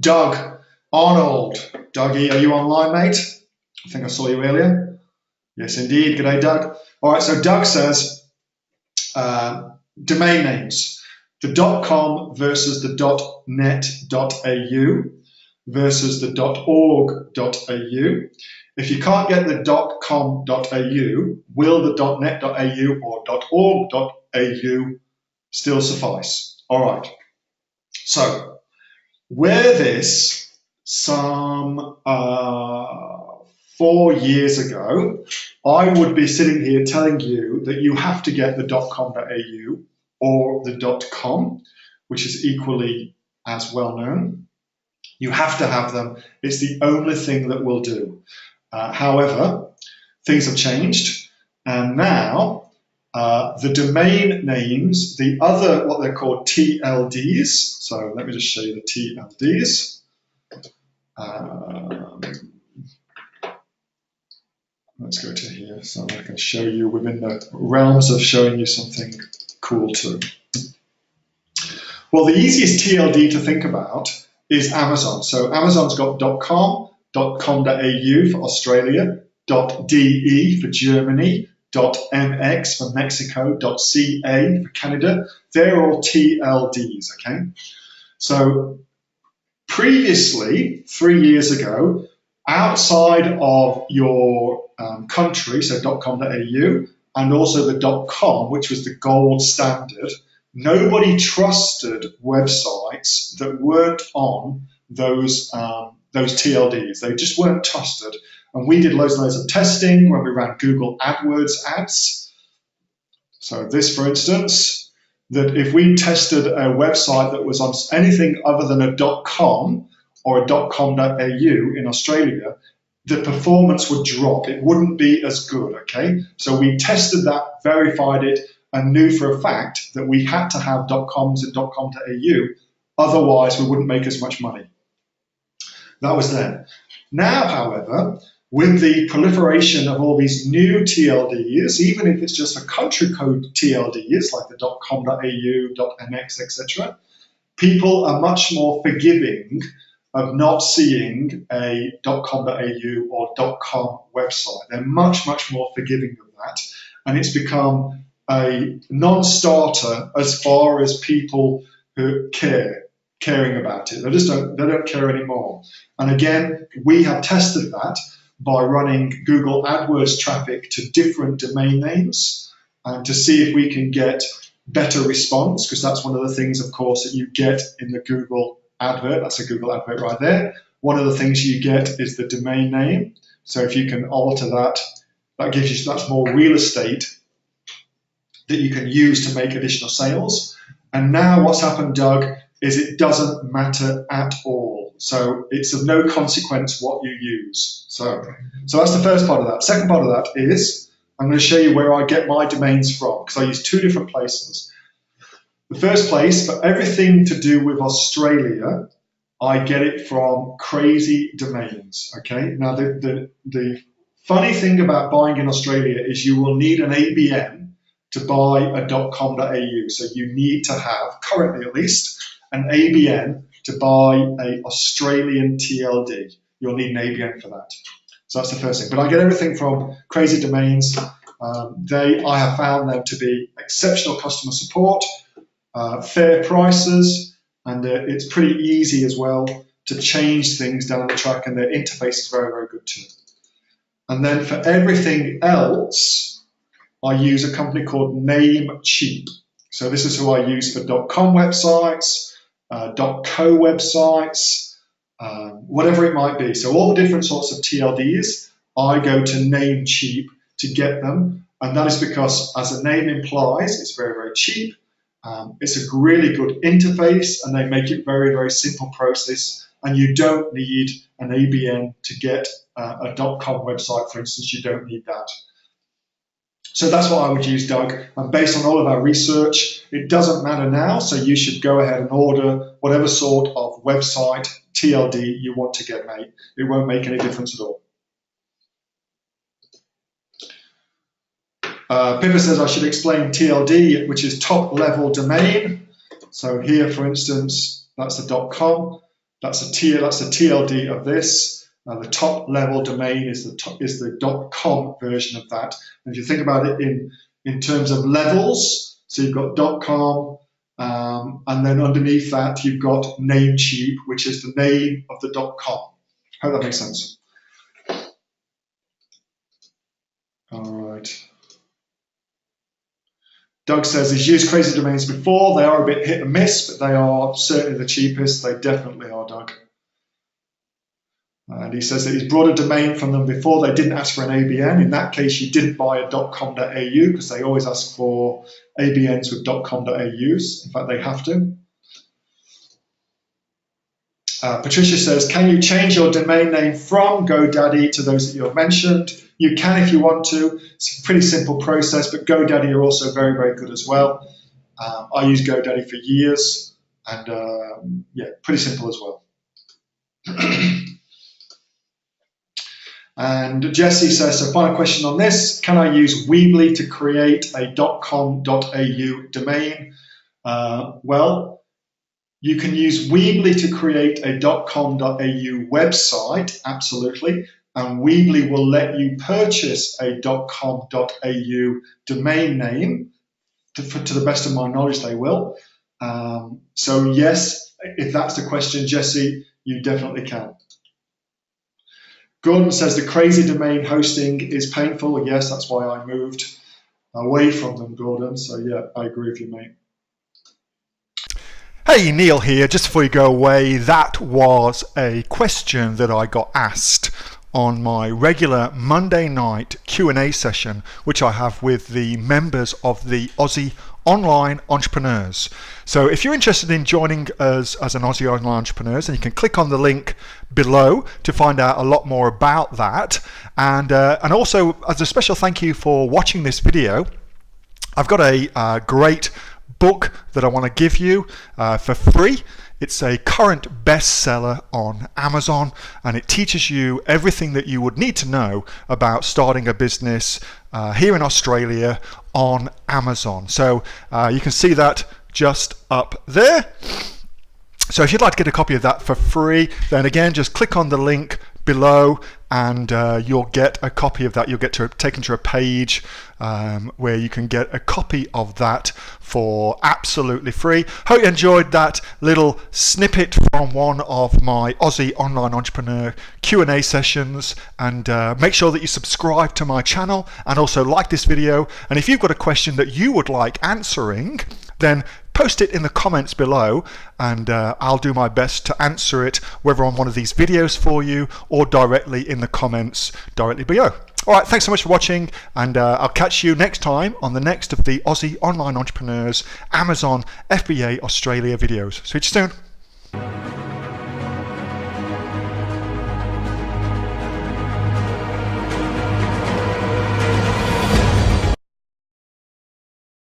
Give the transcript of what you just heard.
Doug Arnold. Dougie, are you online, mate? I think I saw you earlier. Yes, indeed. G'day, Doug. All right, so Doug says domain names. The .com versus the .net.au versus the .org.au. If you can't get the .com.au, will the .net.au or .org.au still suffice? All right. So, were this some 4 years ago, I would be sitting here telling you that you have to get the .com.au or the .com, which is equally as well known. You have to have them. It's the only thing that will do. However, things have changed, and now the domain names, the other, what they're called TLDs. So let me just show you the TLDs. Let's go to here so I can show you within the realms of showing you something cool too. Well, the easiest TLD to think about is Amazon. So Amazon's got .com, .com.au for Australia, .de for Germany, .mx for Mexico, .ca for Canada. They're all TLDs, okay? So previously, 3 years ago, outside of your country, so .com.au, and also the .com, which was the gold standard, nobody trusted websites that weren't on those TLDs. They just weren't trusted. And we did loads and loads of testing when we ran Google AdWords ads. So this, for instance, that if we tested a website that was on anything other than a .com or a .com.au in Australia, the performance would drop. It wouldn't be as good, okay? So we tested that, verified it, and knew for a fact that we had to have .coms and .com.au, otherwise we wouldn't make as much money. That was then. Now, however, with the proliferation of all these new TLDs, even if it's just a country code TLDs, like the .com.au, .mx, etc., people are much more forgiving of not seeing a .com.au or .com website. They're much, much more forgiving of that. And it's become a non-starter as far as people who caring about it. They don't care anymore. And again, we have tested that by running Google AdWords traffic to different domain names and to see if we can get better response, because that's one of the things, of course, that you get in the Google advert. That's a Google advert right there. One of the things you get is the domain name. So if you can alter that, that gives you much more real estate that you can use to make additional sales. And now what's happened, Doug, is it doesn't matter at all. So it's of no consequence what you use. So that's the first part of that. Second part of that is I'm going to show you where I get my domains from, because I use two different places. The first place, for everything to do with Australia, I get it from Crazy Domains, okay? Now, the funny thing about buying in Australia is you will need an ABN to buy a .com.au. So you need to have, currently at least, an ABN to buy a Australian TLD. You'll need an ABN for that. So that's the first thing. But I get everything from Crazy Domains. I have found them to be exceptional customer support, fair prices, and it's pretty easy as well to change things down the track, and their interface is very, very good too. And then for everything else, I use a company called Namecheap. So this is who I use for .com websites, .co websites, whatever it might be. So all the different sorts of TLDs, I go to Namecheap to get them. And that is because, as the name implies, it's very, very cheap. It's a really good interface, and they make it very, very simple process. And you don't need an ABN to get a .com website, for instance. You don't need that. So that's what I would use, Doug. And based on all of our research, it doesn't matter now. So you should go ahead and order whatever sort of website TLD you want to get made. It won't make any difference at all. Pippa says I should explain TLD, which is top level domain. So here, for instance, that's the .com. That's a TLD of this. The top level domain is the .com version of that. And if you think about it in terms of levels, so you've got .com, and then underneath that you've got Namecheap, which is the name of the .com. Hope that makes sense. All right. Doug says he's used crazy domains before. They are a bit hit and miss, but they are certainly the cheapest. They definitely are, Doug. And he says that he's brought a domain from them before. They didn't ask for an ABN. In that case, you didn't buy a .com.au because they always ask for ABNs with .com.aus. In fact, they have to. Patricia says, can you change your domain name from GoDaddy to those that you have mentioned? You can if you want to. It's a pretty simple process, but GoDaddy are also very, very good as well. I use GoDaddy for years, and yeah, pretty simple as well. And Jesse says, so final question on this, can I use Weebly to create a .com.au domain? Well, you can use Weebly to create a .com.au website, absolutely, and Weebly will let you purchase a .com.au domain name. To the best of my knowledge, they will. So yes, if that's the question, Jesse, you definitely can. Gordon says the crazy domain hosting is painful. Yes, that's why I moved away from them, Gordon. So yeah, I agree with you, mate. Hey, Neil here. Just before you go away, that was a question that I got asked on my regular Monday night Q&A session, which I have with the members of the Aussie Online Entrepreneurs. So if you're interested in joining us as an Aussie Online Entrepreneurs, then you can click on the link below to find out a lot more about that. And also, as a special thank you for watching this video, I've got a great book that I want to give you for free. It's a current bestseller on Amazon, and it teaches you everything that you would need to know about starting a business here in Australia on Amazon. So you can see that just up there. So if you'd like to get a copy of that for free, then again, just click on the link below and you'll get a copy of that. You'll get taken to a page where you can get a copy of that for absolutely free. Hope you enjoyed that little snippet from one of my Aussie Online Entrepreneur Q&A sessions, and make sure that you subscribe to my channel and also like this video. And if you've got a question that you would like answering, then post it in the comments below, and I'll do my best to answer it, whether on one of these videos for you or directly in the comments directly below. All right, thanks so much for watching, and I'll catch you next time on the next of the Aussie Online Entrepreneurs Amazon FBA Australia videos. See you soon.